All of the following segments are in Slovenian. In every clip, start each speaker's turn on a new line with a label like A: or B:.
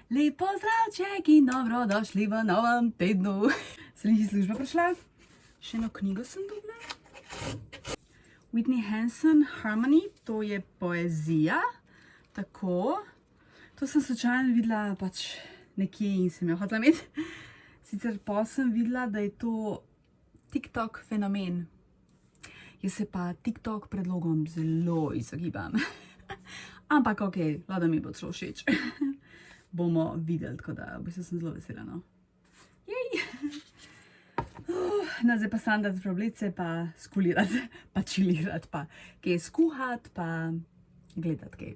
A: Lep pozdravček in dobrodošli v novem tednu. Sem jih iz službe prišla, še eno knjigo sem dobila. Whitney Hansen, Harmony, to je poezija. Tako, to sem slučajno videla pač nekje in sem jo hotela imeti. Sicer pa sem videla, da je to TikTok fenomen. Jaz se pa TikTok predlogom zelo izogibam. Ampak ok, lada mi bo šlo všeč. Bomo videli, tako da v bistvu sem zelo vesela, no. Jej! No, zdaj pa sam dati problece, pa skulirati, pa čilirati, pa kaj skuhati, pa gledati kaj.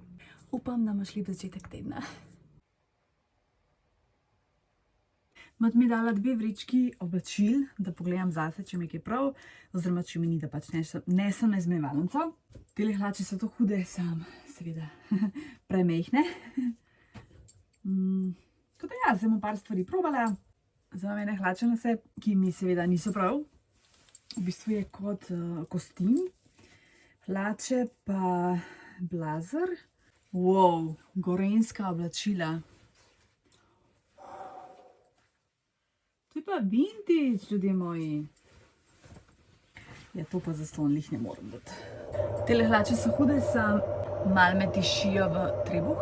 A: Upam, da bomo šli v začetek tedna. Mat mi dala 2 vrečki oblačil, da pogledam zase, če mi je kaj prav, oziroma če mi ni, da pač ne sem na izmenjevalnico. Tele hlače so to hude, sam seveda premehne. Tako da ja, zdaj bom par stvari probala. Zdaj imam ene hlače na se, ki mi seveda niso prav. V bistvu je kot kostim. Hlače pa blazer. Wow, gorenjska oblačila. To je pa vintage, ljudje moji. Ja, to pa zastonj lih ne moram dati. Tele hlače so hude, sam malo me tišijo v trebuh.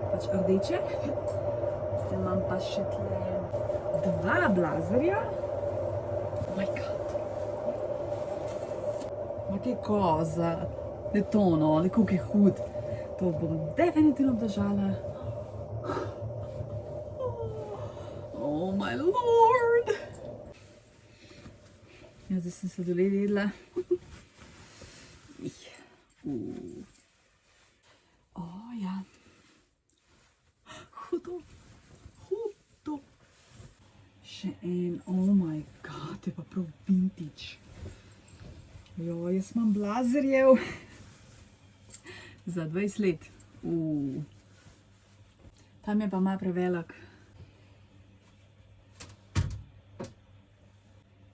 A: Pač rdeče. Zdaj imam pa še tle 2 blazerja. Oh my god. Ma kaj koza. Ne to, no, ali koliko je hud. To bom definitivno obdržala. Oh my lord. Ja, zdaj sem se dolej jedla. Oh, ja. Hudo. Še en, oh my god, je pa prav vintage. Jo, jaz imam blazerjev za 20 let. Tam je pa malo prevelik.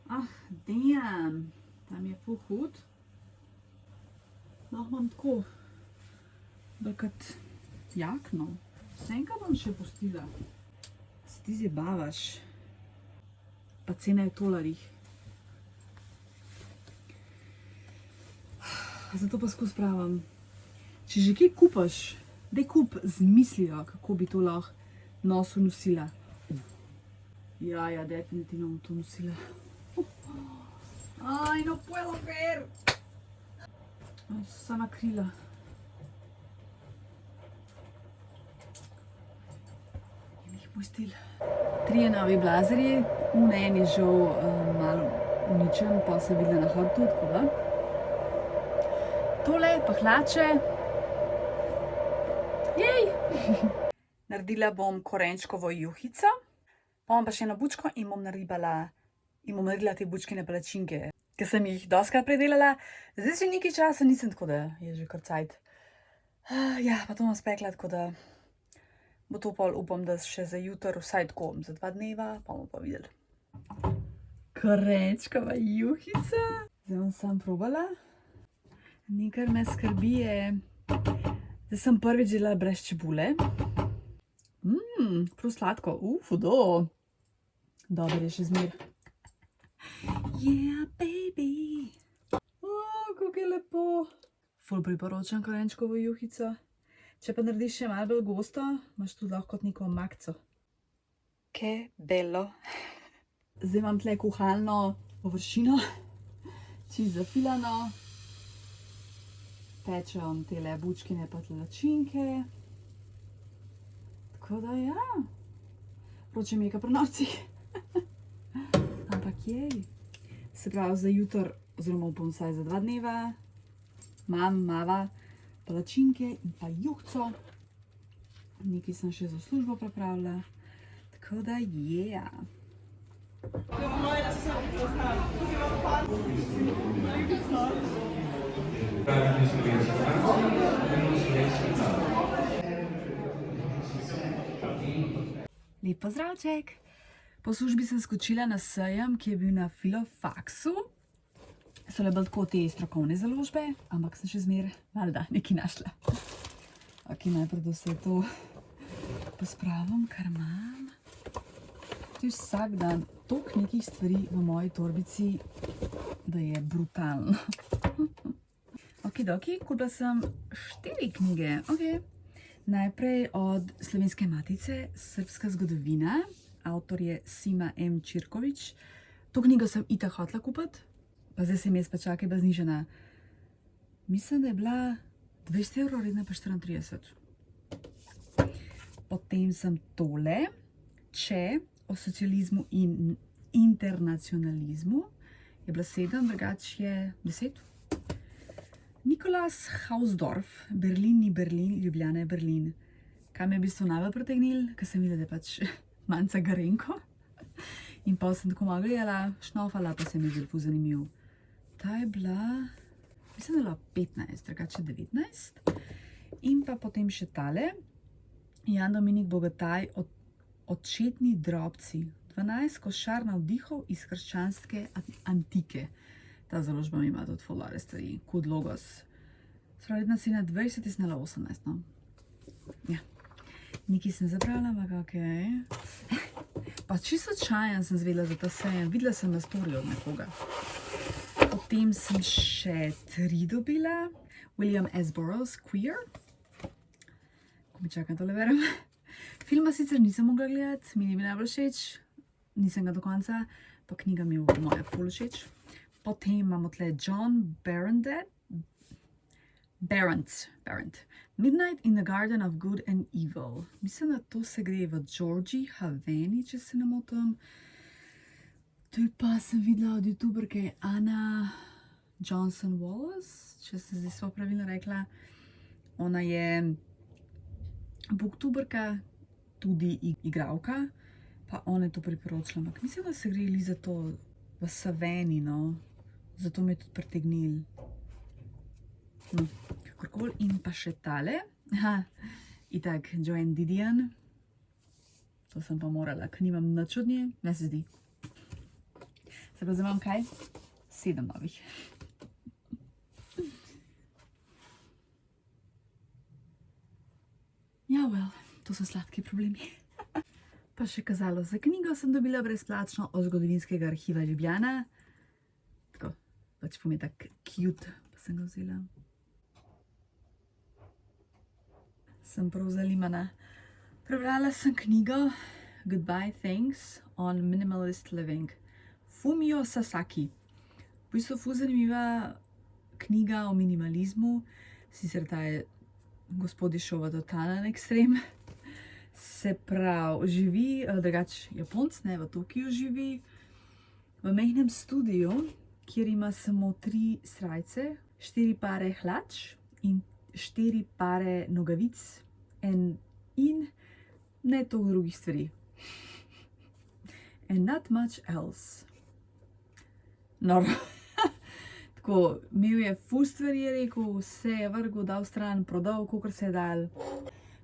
A: Ah, damn, tam je ful hud. Lahko imam tako, bolj kot jakno. Vsenka bom še pustila. Se ti zabavaš. Pa cena je v tolarjih. Zato pa skozi pravim. Če že kaj kupaš, daj kup z mislijo, kako bi to lahko nosil nosila. Ja, definitivno bom to nosila. Aj, no puedo ver. Sama krila. Je mi moj stil. 3 novi blazerji, en je žal malo uničen, pa se videla na hrbtu, tako da. Tole pa hlače. Jej! Naredila bom korenčkovo juhico, pa bom pa še eno bučko in bom naredila te bučkine palačinke, ker sem jih dostikrat predelala. Zdaj že nekaj časa nisem, tako da je že kar cajt. Ja, pa to bom spekla, tako da bo to pol, upam, da še za jutri, vsaj tako, za 2 dneva, pa bomo pa videli. Korenčkova juhica. Zdaj bom sam probala. Nekaj me skrbi je, zdaj sem prvič delala brez čebule. Prav sladko, hudo. Dober je še zmer. Yeah, baby. Kako je lepo. Ful priporočam korenčkovo juhico. Če pa narediš še malo bolj gosto, imaš tudi lahko kot neko omakco. Que bello. Zdaj imam tle kuhalno površino, čisto zafilano. Pečem tele bučkine pa tlačinke. Tako da ja. Vroče mi je kar pri novcih. Ampak jej. Se pravi za jutri, oziroma upam vsaj za 2 dneva, mava palačinke in pa juhco. Nekaj sem še za službo pripravila. Tako da yeah. Lep pozdravček. Po službi sem skočila na sejem, ki je bil na Filofaksu. So le bolj tako te strokovne založbe, ampak sem še zmer, valjda, nekaj našla. Ok, najprej da vse to pospravim, kar imam. To je vsak dan toliko nekih stvari v moji torbici, da je brutalno. Okidoki, kupila sem 4 knjige. Najprej od Slovenske matice, Srpska zgodovina. Avtor je Sima M. Čirković. To knjigo sem itak hotela kupiti, pa zdaj se mi je pa čakaj bila znižana. Mislim, da je bila 20 €, redna pa 34. Potem sem tole, Če o socializmu in internacionalizmu. Je bila 7, drugač je 10. Nikolaus Hausdorff, Berlin ni Berlin, Ljubljana je Berlin. Kaj me je v bistvu najbolj pritegnil, ker sem videla, da je pač manjca Garenko. In pa sem tako malo gledala, šnofala, pa se mi je zelo zanimiv. Ta je bila, mislim, da je bila 15, drugače 19. In pa potem še tale, Jan Dominik Bogataj, Očetni drobci. 12 košar navdihov iz krščanske antike. Ta založba mi ima tudi fulare stvari, Kud Logos. Srednja cena 20, je snala 18, no. Ja, nekaj sem zabrala, ampak okej. Pa čisto čajen sem zvedela za ta sejem, videla sem na story od nekoga. Potem sem še 3 dobila, William S. Burroughs, Queer. Ko mi čakam, tole berem. Filma sicer nisem mogla gledati, mi ni bil najbolj všeč, nisem ga do konca, pa knjiga mi je moja ful všeč. Potem imamo tle John Berendt, Midnight in the Garden of Good and Evil. Mislim, da to se gre v Georgi Haveni, če se ne motim. Tu pa sem videla od youtuberke Anna Johnson Wallace, če se zdaj sva pravilno rekla. Ona je booktuberka, tudi igralka, pa ona je to priporočila. Ampak mislim, da se gre li za to v Saveni, no. Zato me je tudi pritegnil. No, kakorkoli. In pa še tale. Itak, Joan Didion. To sem pa morala, ker nimam nič od nje, ne se zdi. Se pa zdaj imam kaj? 7 novih. Ja, well, to so sladki problemi. Pa še kazalo za knjigo sem dobila brezplačno od Zgodovinskega arhiva Ljubljana. Tako, pač po mi je tak cute, pa sem ga vzela. Sem prav zalimana. Prebrala sem knjigo Goodbye Thanks on Minimalist Living. Fumio Sasaki. V bistvu ful zanimiva knjiga o minimalizmu. Sicer ta je gospod šel v totalen ekstrem. Se pravi, živi, drugač Japonc, ne, v Tokiju živi, v majhnem studiu, kjer ima samo 3 srajce, 4 pare hlač in 4 pare nogavic in ne to drugih stvari. And not much else. No, tako, imel je ful stvari, je rekel, vse je vrgel, dal stran, prodal, kolikor se je dal.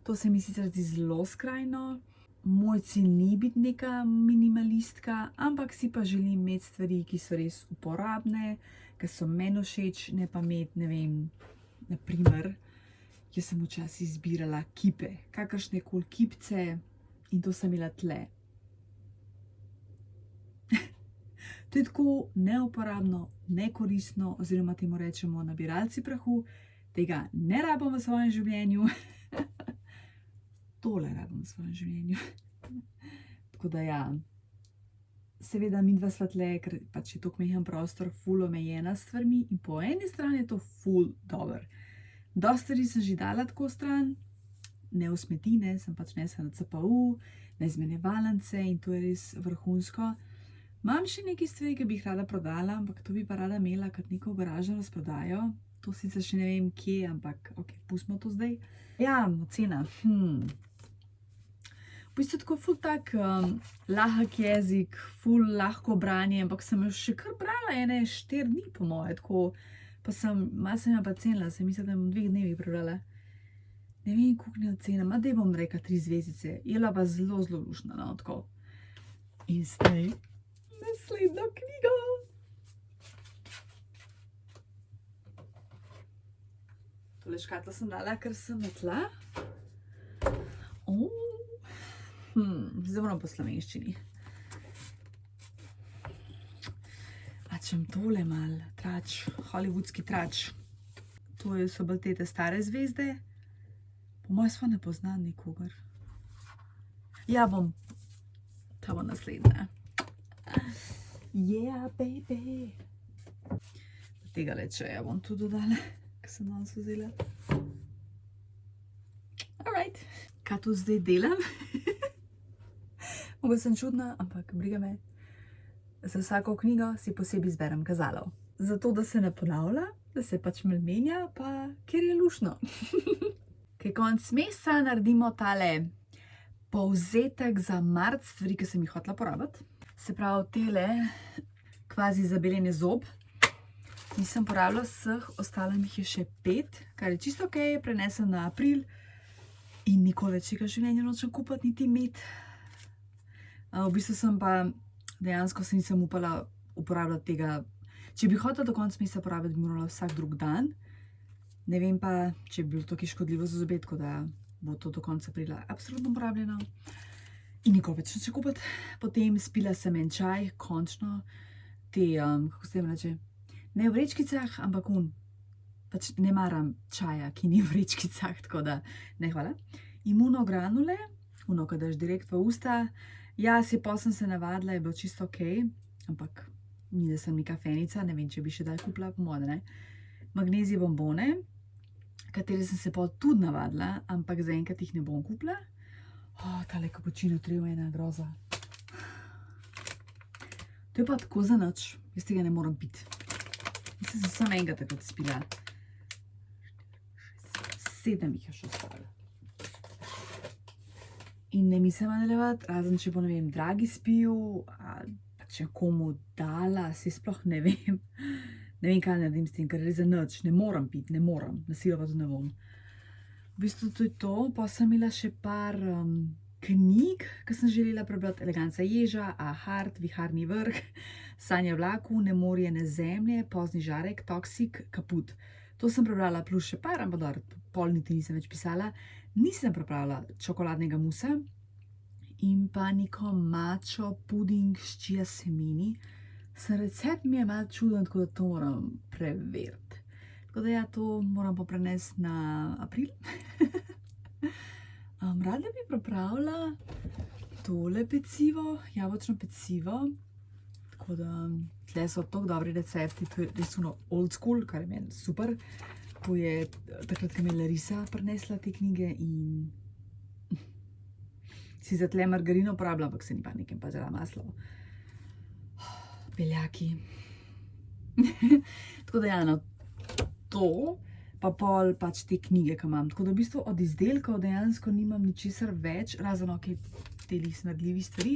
A: To se mi sicer zdi zelo skrajno. Moj cilj ni biti neka minimalistka, ampak si pa želim imeti stvari, ki so res uporabne, ki so meni všeč, ne pa imeti, ne vem, na primer, jaz sem včasih izbirala kipe, kakršne koli kipce in to sem imela tle. To je tako neuporabno, nekoristno, oziroma temu rečemo nabiralci prahu, tega ne rabim v svojem življenju. Tole rabim v svojem življenju. Tako da ja, seveda midva sva tle, ker pač je toliko majhen prostor, ful omejena s stvarmi in po eni strani je to ful dober. Dosti stvari sem že dala tako stran, ne v smetine, sem pač nesla na CPU, na izmenjevalnice in to je res vrhunsko. Imam še nekaj stvari, ki bi jih rada prodala, ampak to bi pa rada imela kot neko garažno razprodajo. To sicer še ne vem kje, ampak ok, pustimo to zdaj. Ja, ocena. V bistvu tako ful tak lahek jezik, ful lahko branje, ampak sem jo še kar brala ene 4 dni po moje, tako, pa malo sem jo pa cenila, sem mislila, da bom 2 dnevi prebrala. Ne vem, koliko ne ocena, ma daj bom rekla 3 zvezdice, je bila pa zelo, zelo luštna, no, tako. In zdaj naslednjo knjigo. Tole škatlo sem dala, ker sem na tla. Zdaj moram po slovenščini. Čem tole mal, trač, hollywoodski trač. To so bolj te stare zvezde. Po mojem sva ne poznam nikogar. Ja, ta bo naslednja. Yeah, baby. Tega lečeja bom tu dodala, ki sem danes vzela. Alright. Kaj tu zdaj delam? Mogoče sem čudna, ampak briga me. Za vsako knjigo si posebej izberem kazalov. Zato, da se ne ponavlja, da se pač malo menja, pa kjer je luštno. Kaj konc meseca naredimo tale povzetek za marc, stvari, ki sem jih hotela porabiti. Se pravi, tele kvazi zabeljenje zob. Nisem porabila vseh, ostalo mi jih je še 5, kar je čisto ok, prenesem na april in nikoli več tega življenja nočem kupiti, niti imeti. V bistvu sem pa dejansko se nisem upala uporabljati tega. Če bi hotela do konca meseca porabiti, bi morala vsak drug dan. Ne vem pa, če bi bilo to kaj škodljivo za zobe, tako da bo to do konca aprila absolutno porabljeno. In nikoli več neče kupiti. Potem spila sem en čaj, končno. Te, kako se tem reče, ne v vrečkicah, ampak pač ne maram čaja, ki ni v vrečkicah, tako da ne, hvala. Imunogranule, ko daš direkt v usta. Ja, sem se navadila, je bilo čisto ok, ampak ni, da sem neka fenica, ne vem, če bi še daj kupila, po moje, ne. Magnezij bombone, katere sem se pol tudi navadila, ampak zaenkrat jih ne bom kupila. Tale kapučino trev je ena groza. To je pa tako za nič, jaz tega ne moram piti. Mislim, sem samo enega takrat spila. 7 jih je še ostalo. In ne mislim nadaljevati, razen če bo, ne vem, dragi spil, ali pa če komu dala, si sploh ne vem. Ne vem, kaj naredim s tem, ker res za nič, ne moram piti, ne moram, na silo pa tudi ne bom. V bistvu to je to, pa sem imela še par knjig, ki sem želela prebrati. Eleganca ježa, Ahart, Viharni vrh, Sanje v vlaku, Ne morje, ne zemlje, Pozni žarek, Toksik, Kaput. To sem prebrala, plus še par, ampak dobro, pol niti nisem več pisala. Nisem prebrala čokoladnega musa in pa neko mačo puding s chia semeni. Recept mi je malo čuden, tako da to moram preveriti. Tako da ja, to moram pa prenesti na april. Rada bi pripravila tole pecivo, jabolčno pecivo. Tako da tle so tako dobri recepti, to je res old school, kar je meni super. To je takrat, ko mi je Larisa prinesla te knjige in si za tle margarino uporabila, ampak se ni pa nekem pa žela maslo. Beljaki. Tako da ja, no, to pa pol pač te knjige, ki imam. Tako da v bistvu od izdelkov dejansko nimam ničesar več, razen ok, teh smrdljivih stvari.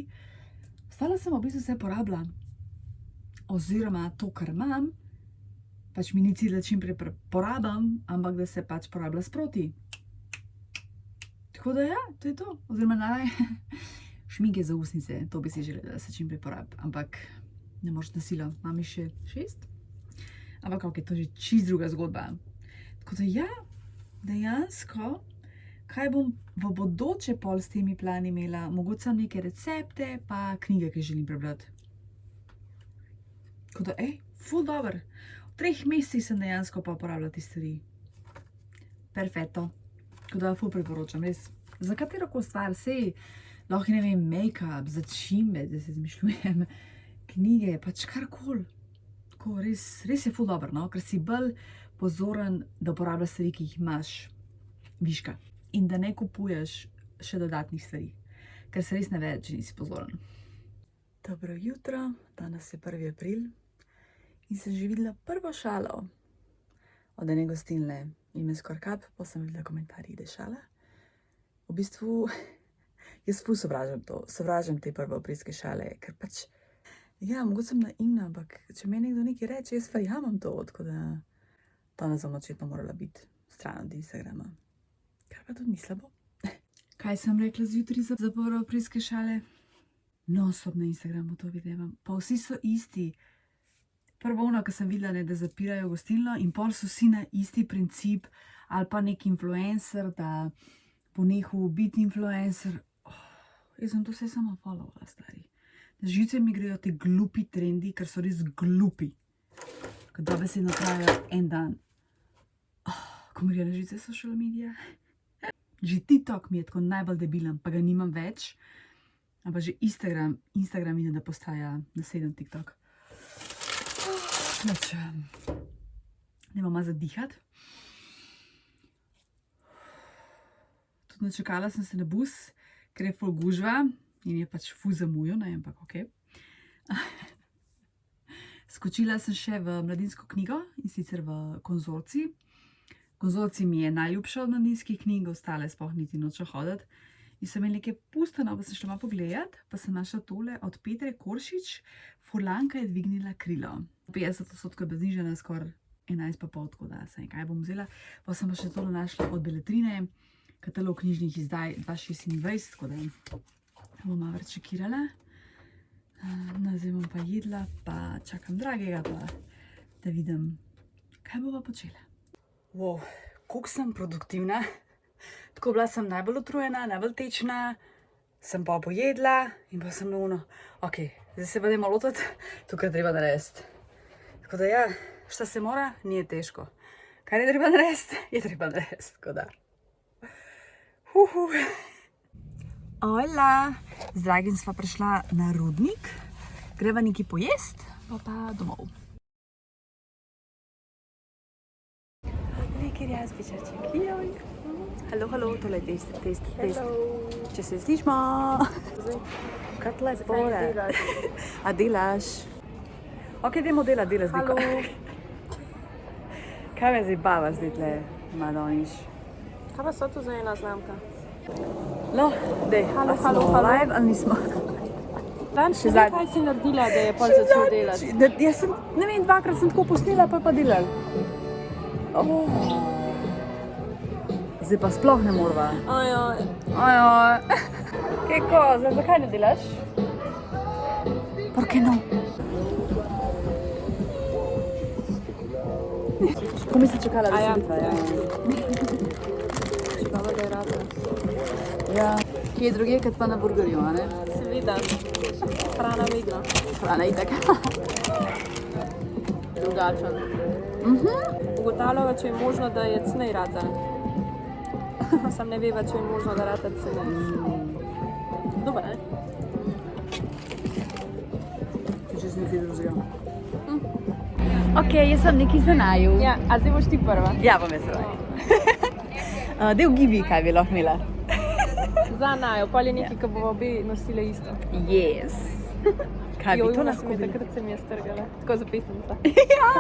A: Ostalo sem v bistvu vse porabila. Oziroma to, kar imam, pač mi ni cilj, da čim prej porabim, ampak da se pač porablja sproti. Tako da ja, to je to. Oziroma naj šminke za usnice, to bi si želela, da se čim prej porabi. Ampak ne moreš na silo, imam jih še 6. Ampak ok, to je že čisto druga zgodba. Tako da ja, dejansko, kaj bom v bodoče pol s temi plani imela, mogoče sem neke recepte, pa knjige, ki želim prebrati. Tako da, ful dober. V 3 mesecih sem dejansko pa uporabljala te stvari. Perfetto. Tako da ful priporočam, res. Za katerokoli stvar, sej, lahko ne vem, make-up, začimbe, da se izmišljujem, knjige, pač karkoli. Tako, res je ful dober, no, ker si bolj pozoren, da uporabljaš stvari, ki jih imaš viška. In da ne kupuješ še dodatnih stvari, ker se res ne ve, če nisi pozoren. Dobro jutro, danes je 1. april in sem že videla prvo šalo od ene gostilne in me skoraj kap, pa sem videla komentarji, da je šala. V bistvu, jaz ful sovražam to, sovražam te prvoaprilske šale, ker pač, ja, mogoče sem naivna, ampak če meni nekdo nekaj reče, jaz verjamem to, tako da danes bom očitno morala biti stran od Instagrama. Kar pa tudi ni slabo. Kaj sem rekla zjutraj za prvoaprilske šale? Non-stop na Instagramu to videvam. Pa vsi so isti. Prvo ono, ko sem videla, da zapirajo gostilno in pol so vsi na isti princip ali pa nek influencer, da bo nehal biti influencer. Jaz sem to vse samo followovala, stari. Na živce mi grejo te glupi trendi, ker so res glupi. Ko dobesedno trajajo en dan. Ko mi gre na živce social media. Že TikTok mi je tako najbolj debilen, pa ga nimam več. Ampak že Instagram vidim, da postaja naseden TikTok. Znači, ne bom zadihati. Tudi načakala sem se na bus, ker je ful gužva in je pač ful zamujo, ne, ampak ok. Skočila sem še v mladinsko knjigo in sicer v Konzorcij. Konzorcij mi je najljubša od mladinskih knjig, ostale sploh niti nočem hoditi. In sem imela nekaj pustano, pa sem šla malo pogledat, pa sem našla tole od Petre Koršič, Furlanka je dvignila krilo. 50% je bila znižana, skoraj 11,5, tako da sem kaj bom vzela. Pa sem pa še tole našla od Beletrine, katalog knjižnih izdaj 2026, tako da bom malo čekirala. No, zdaj bom pa jedla, pa čakam dragega, pa da vidim, kaj bova počela. Wow, koliko sem produktivna. Tako bila sem najbolj utrujena, najbolj tečna, sem pa pojedla in pa sem ono, ok, zdaj se pa dajmo lotiti, tukaj treba narediti. Tako da ja, šta se mora, ni težko. Kar je treba narediti, je treba narediti, tako da. Hola, z dragim sva prišla na Rudnik, greva nekaj pojest, pa domov. Nekaj jaz bičaček, joj. Halo, tole je test. Če se slišmo. Kaj tle spore? A delaš? Ok, dajmo delati z Niko. Kaj me zdaj bavaš zdaj tle, Madoniš?
B: Kaj pa so to za ena znamka?
A: No, dej, a smo live ali nismo?
B: Dan, še zdaj, kaj si naredila, da je pol začel delati?
A: Jaz sem, ne vem, dvakrat sem tako posnela, pa delal. Zdaj pa sploh ne morva.
B: Ojoj.
A: Keko, zakaj ne delaš? Por qué no? Ko mi si čakala, da si bitva, ja.
B: Čakala, da je rada.
A: Ja. Kje je druge, kot pa na burgerju, a ne?
B: Seveda. Hrana vidno.
A: Hrana itak.
B: Drugačen. Ugotavljava, če je možno, da je cnej rada. Sam ne veva, če je možno, da rata cnej. Dobar, ne?
A: Če si nekaj drugega. Ok, jaz sem nekaj za naju.
B: Ja, a zdaj boš ti prva?
A: Ja, bom jaz prva. Del gibi, kaj bi lahko imela.
B: Za naju, pol je nekaj, ko bomo obi nosile isto.
A: Yes. Kaj bi to lahko bilo?
B: Takrat se mi je strgala. Tako za pesnica.
A: Ja.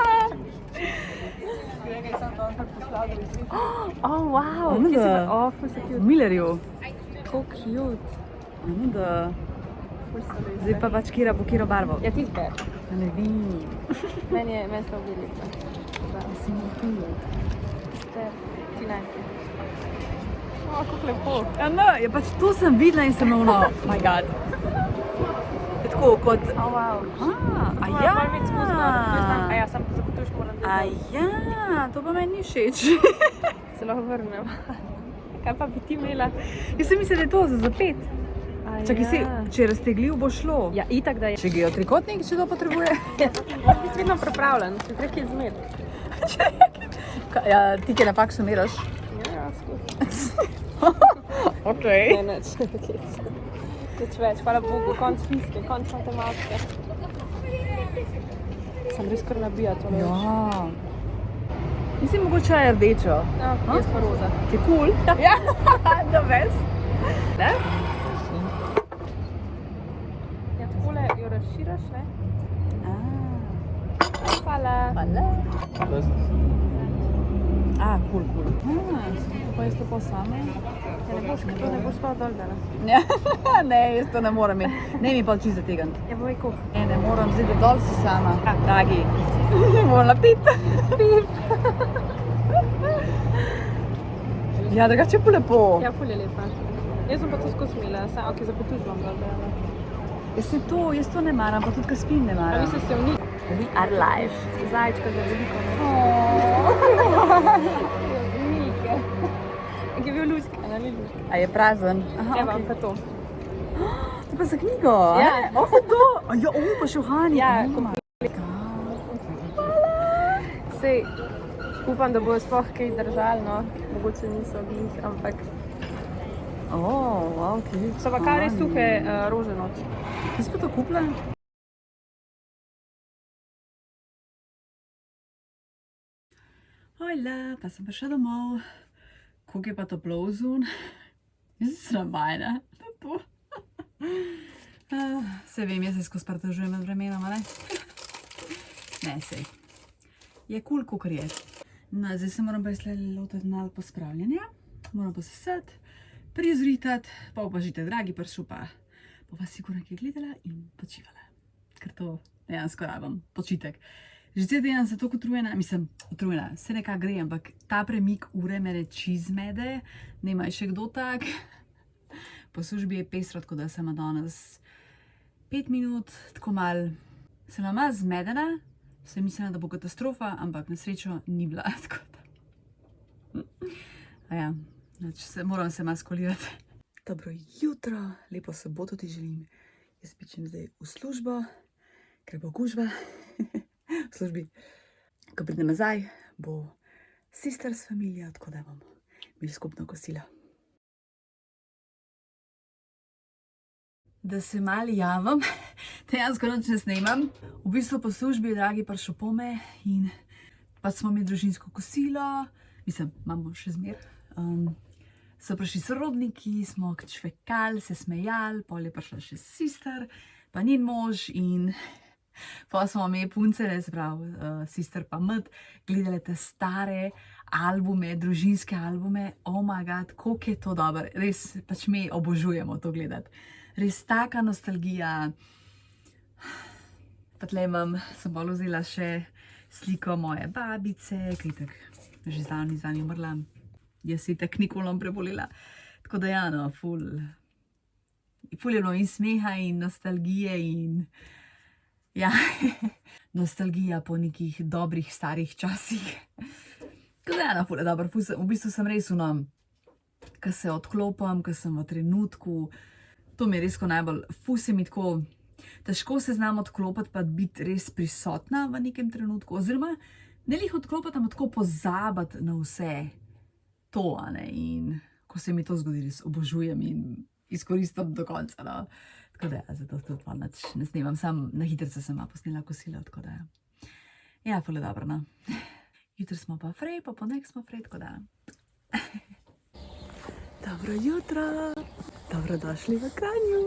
B: Oh, wow.
A: Ono
B: Kje si
A: da.
B: pa? Oh, ful se
A: V
B: cute.
A: Millerju.
B: Kako cute.
A: Ono da.
B: Ful se res.
A: Zdaj pa pač kira po kiro barvo.
B: Ja, ti zber.
A: Ne vem.
B: Meni sta obili.
A: Si mi tu.
B: Zber. Ti naj. Oh, kako lepo.
A: Ja, no, je pač to sem videla in sem ono, oh my god. Je tako kot...
B: Oh, wow.
A: A
B: Moram
A: ja.
B: malo več skozi gor. To je znam. A ja, sam zagotoviš moram
A: A
B: delati.
A: ja, to pa meni ni všeč.
B: Se lahko vrnem. Kaj pa bi ti imela?
A: Jaz sem mislila, da je to za zapet.
B: A
A: Čakaj si,
B: ja.
A: če je raztegljiv, bo šlo.
B: Ja, itak da je.
A: Če ga je trikotnik, če to potrebuje.
B: Moraš biti vedno pripravljen, če treba kje zmed.
A: Ja, ti, ki na faksu meraš.
B: Ja, skozi.
A: Ok.
B: Ne, neč. Nič več, hvala Bogu, konc fizike, konc matematike. Sem res kar nabija tole.
A: Ja. Mislim, mogoče je rdečo.
B: Ja, jaz pa roza.
A: Ti cool? Ja, the best. Ne?
B: Ja, takole jo razširaš, ne? Hvala.
A: Hvala. Cool. Pa jaz to pa same.
B: Ja, to ne boš spal dol, dala.
A: Ja, ne, jaz to ne moram imeti. Ne mi pa čisto zategant.
B: Ja, boj koliko.
A: Ne moram, zdaj da dol si sama. Ja, dragi. Moram na pip. Ja, drugače je pa lepo.
B: Ja, ful je lepa. Jaz sem pa to skozi imela, ok, za potuž bom dol, dala.
A: Jaz to ne maram, pa tudi, ko spim, ne
B: A
A: maram.
B: mislim, se v njih.
A: We are live.
B: Zajčka za veliko. Nike. Je bil lučka, ne lučka.
A: A je prazen?
B: Evo, pa to.
A: To pa za knjigo?
B: Ja.
A: Oh, to! Ja, pa še v Hani.
B: Ja,
A: Oh my
B: Sej, upam, da bojo sploh kaj držali, no. Mogoče niso glih, ampak
A: wow, ki
B: so pa kar res suhe rože noč.
A: Kje smo to kupili? Hojla, pa sem prišla domov. Koliko je pa toplo vzun? Jaz sem sramajna. To. Se vem, jaz se skozi pritožujem med vremenom, ne? Ne, sej. Je kul, kakor je. No, zdaj se moram pa lotiti malo pospravljanja. Moram posesati, prizritati, pa opažite, dragi pršu pa sigurno kaj gledala in počivala. Ker to dejansko rabim, počitek. Že cel dan sem tako utrujena, mislim, utrujena, se nekako gre, ampak ta premik ure me reči zmede, nema še kdo tak. Po službi je pestro, tako da sem danes 5 minut, tako mal, sem malo zmedena, sem mislila, da bo katastrofa, ampak na srečo ni bila, tako da. A ja, moram se malo skolirati. Dobro jutro, lepo soboto ti želim. Jaz pičem zdaj v službo, ker bo gužva. V službi. Ko pridem nazaj, bo sister s familijo, tako da bomo imeli skupno kosilo. Da se malo javim, dejansko noč ne snemam. V bistvu po službi, dragi prišel pome in pa smo imeli družinsko kosilo. Mislim, imamo še zmer. So prišli sorodniki, smo čvekali, se smejali, pol je prišla še sister, pa njen mož in pa smo me punce, ne sprav, sister pa mat, gledali te stare albume, družinske albume. Oh my god, koliko je to dobro. Res, pač mi obožujemo to gledati. Res taka nostalgija. Pa tle imam, sem bolj vzela še sliko moje babice, ki je tako že zdavni umrla. Jaz si tako nikoli prebolela. Tako da ja, no, ful je bilo in smeha in nostalgije in ja, nostalgija po nekih dobrih starih časih. Tako da ja, no, ful je dobro. V bistvu sem res ko se odklopim, ko sem v trenutku. To mi je res najbolj, ful se mi tako, težko se znam odklopiti pa biti res prisotna v nekem trenutku. Oziroma, ne lih odklopiti, ampak tako pozabiti na vse. To, a ne, in ko se mi to zgodi, res obožujem in izkoristim do konca, no. Tako da ja, zato tudi pa nič ne snemam, sam na hitrico sem posnela kosilo, tako da ja, ful je dobro, no. Jutri smo pa frej, pa ponek smo frej, tako da. Dobro jutro, dobrodošli v Kranju.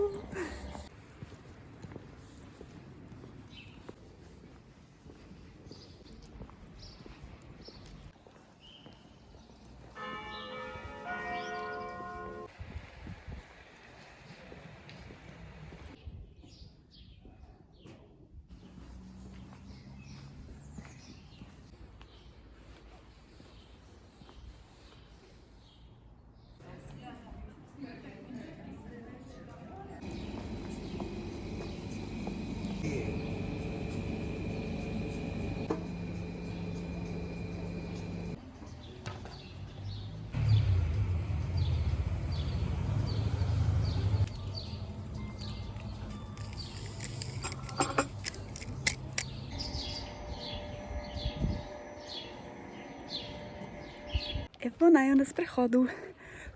A: Evo naju na sprehodu.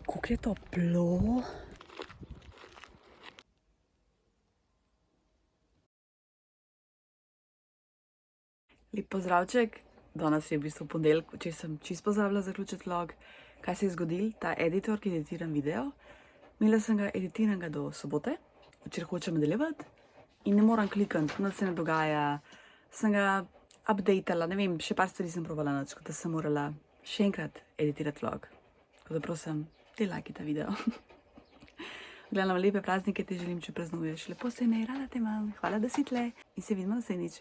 A: Koliko je toplo. Lep pozdravček. Danes je v bistvu ponedeljek, včeraj sem čisto pozabila zaključiti vlog. Kaj se je zgodilo? Ta editor, ki editiram video, imela sem ga editiranega do sobote, včeraj hočem nadaljevati in ne moram klikati, nič se ne dogaja. Sem ga updatala, ne vem, še par stvari sem probala nič, kot da sem morala še enkrat editirati vlog. Tako da prosim, te lajkite video. Gledam lepe praznike, ti želim, če praznuješ. Lepo se imej, rada te imam. Hvala, da si tle in se vidimo naslednjič.